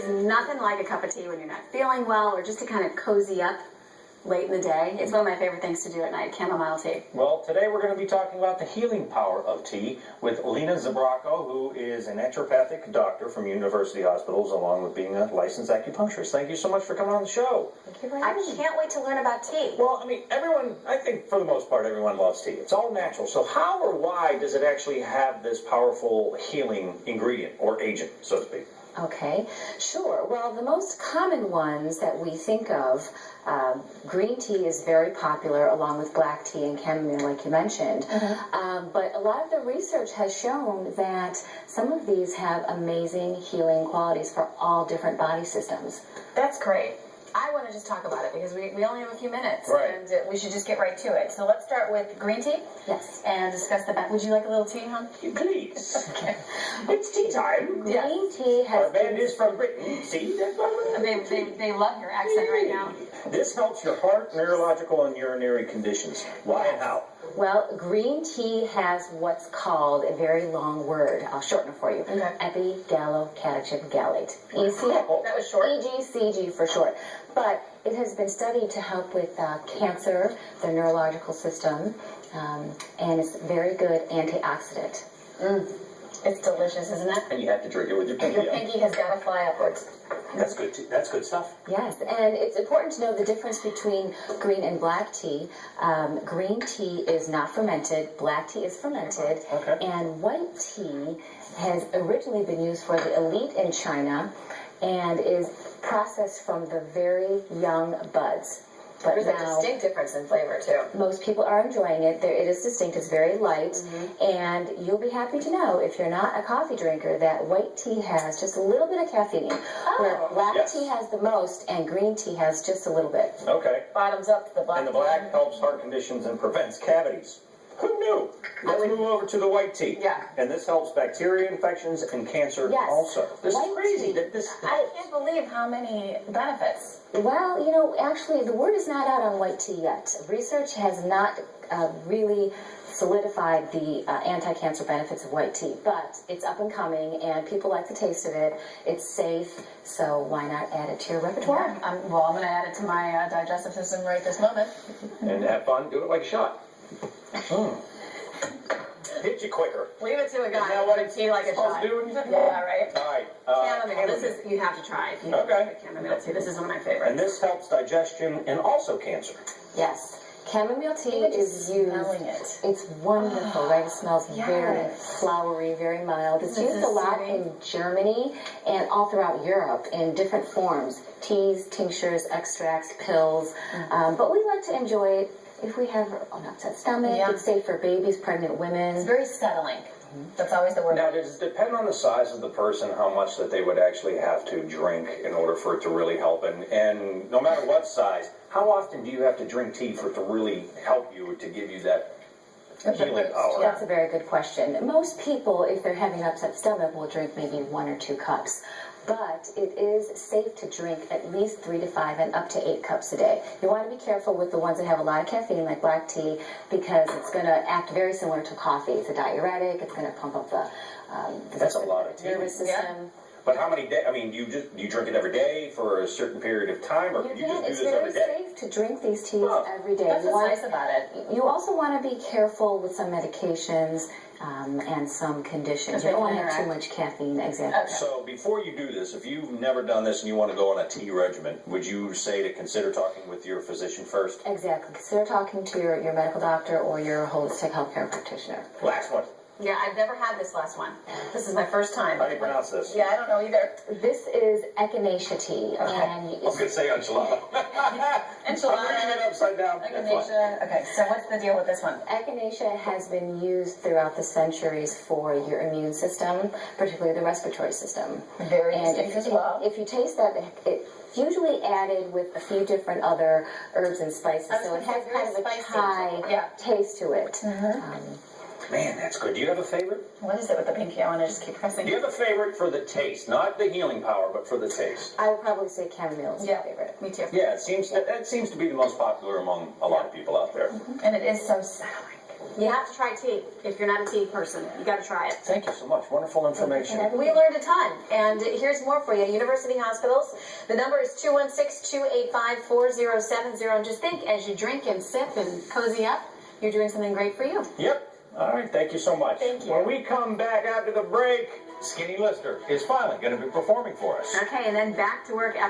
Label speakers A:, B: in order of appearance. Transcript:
A: is nothing like a cup of tea when you're not feeling well or just to kind of cozy up late in the day. It's one of my favorite things to do at night, chamomile tea.
B: Well, today we're going to be talking about the healing power of tea with Lina Sbrocco, who is a naturopathic doctor from University Hospitals, along with being a licensed acupuncturist. Thank you so much for coming on the show.
A: Thank you very much. I can't wait to learn about tea.
B: Well, I mean, I think for the most part, everyone loves tea. It's all natural. So how or why does it actually have this powerful healing ingredient or agent, so to speak?
C: Okay, sure. Well, the most common ones that we think of, green tea is very popular along with black tea and chamomile, like you mentioned. But a lot of the research has shown that some of these have amazing healing qualities for all different body systems.
A: That's great. I want to just talk about it because we only have a few minutes,
B: right,
A: and we should just get right to it. So let's start with green tea.
C: Yes.
A: And discuss the back. Would you like a little tea, hon?
B: Please.
A: Okay.
B: It's tea time.
C: Green tea has...
B: Our band is from Britain. See?
A: They love your accent right now.
B: This helps your heart, neurological, and urinary conditions. Why and how?
C: Well, green tea has what's called a very long word. I'll shorten it for you.
A: Okay.
C: Epigallocatechin gallate. EC.
A: That was short.
C: EGCG for short. But it has been studied to help with cancer, the neurological system, and it's very good antioxidant.
A: It's delicious, isn't it?
B: And you have to drink it with your pinky.
A: Your pinky has got to fly upwards.
B: That's good. That's good stuff.
C: Yes, and it's important to know the difference between green and black tea. Green tea is not fermented. Black tea is fermented.
B: Okay.
C: And white tea has originally been used for the elite in China and is processed from the very young buds. But
A: There's a distinct difference in flavor, too.
C: Most people are enjoying it. It is distinct. It's very light. And you'll be happy to know, if you're not a coffee drinker, that white tea has just a little bit of caffeine, where black tea has the most and green tea has just a little bit.
B: Okay.
A: Bottoms up to the black.
B: And the black helps heart conditions and prevents cavities. Who knew? Let's move over to the white tea.
A: Yeah.
B: And this helps bacteria infections and cancer also. This is crazy.
A: I can't believe how many benefits.
C: Well, you know, actually, the word is not out on white tea yet. Research has not really solidified the anti-cancer benefits of white tea, but it's up and coming, and people like the taste of it. It's safe, so why not add it to your repertoire?
A: Yeah, I'm going to add it to my digestive system right this moment.
B: And have fun. Do it like a shot. Hit you quicker.
A: Leave it to a guy.
B: Is that what it's
A: tea like a
B: supposed
A: shot.
B: to do?
A: Yeah, right.
B: All right.
A: Chamomile. This is, you have to try it.
B: Okay.
A: Chamomile tea. This is one of my favorites.
B: And this helps digestion and also cancer.
C: Yes. Chamomile tea
A: Even
C: is
A: just
C: used.
A: smelling it.
C: It's wonderful, right? It smells very
A: Yes.
C: flowery, very mild. It's
A: This
C: used
A: is
C: a lot
A: soothing.
C: in Germany and all throughout Europe in different forms. Teas, tinctures, extracts, pills. But we like to enjoy it if we have an upset stomach.
A: Yeah.
C: It's safe for babies, pregnant women.
A: It's very settling. That's always the word.
B: Now, does it depend on the size of the person how much that they would actually have to drink in order for it to really help? And no matter what size, how often do you have to drink tea for it to really help you, to give you that healing power?
C: That's a very good question. Most people, if they're having an upset stomach, will drink maybe 1 or 2 cups. But it is safe to drink at least 3 to 5 and up to 8 cups a day. You want to be careful with the ones that have a lot of caffeine, like black tea, because it's going to act very similar to coffee. It's a diuretic. It's going to pump up the
B: That's a lot of tea.
C: nervous system.
A: Yeah.
B: But how many days? I mean, do you drink it every day for a certain period of time, or
C: You
B: you
C: can.
B: just do
C: It's
B: this
C: very
B: every day?
C: safe to drink these teas every day.
A: That's
C: You
A: what's
C: want-
A: nice about it.
C: You also want to be careful with some medications and some conditions. You don't want to have too much caffeine. Exactly.
A: Okay.
B: So before you do this, if you've never done this and you want to go on a tea regimen, would you say to consider talking with your physician first?
C: Exactly. Consider talking to your medical doctor or your holistic healthcare practitioner.
B: Last one.
A: Yeah, I've never had this last one. This is my first time.
B: How do you pronounce this?
A: Yeah, I don't know either.
C: This is echinacea tea. And
B: I was going to say enchilada.
A: Enchilada.
B: I'm reading it upside down.
A: Echinacea. Okay, so what's the deal with this one?
C: echinacea has been used throughout the centuries for your immune system, particularly the respiratory system.
A: Very
C: And
A: distinct as well.
C: if you taste that, it's usually added with a few different other herbs and spices, so it has kind of a chai taste to it.
B: Man, that's good. Do you have a favorite?
A: What is it with the pinky? I want to just keep pressing.
B: Do you have a favorite for the taste? Not the healing power, but for the taste.
C: I would probably say chamomile is my favorite.
A: Me too.
B: Yeah, that seems to be the most popular among a lot of people out there.
A: And it is so settling. You have to try tea. If you're not a tea person, you got to try it.
B: Thank you so much. Wonderful information.
A: We learned a ton, and here's more for you. University Hospitals, the number is 216-285-4070, and just think, as you drink and sip and cozy up, you're doing something great for you.
B: Yep. All right, thank you so much.
A: Thank you.
B: When we come back after the break, Skinny Lister is finally going to be performing for us.
A: Okay, and then back to work after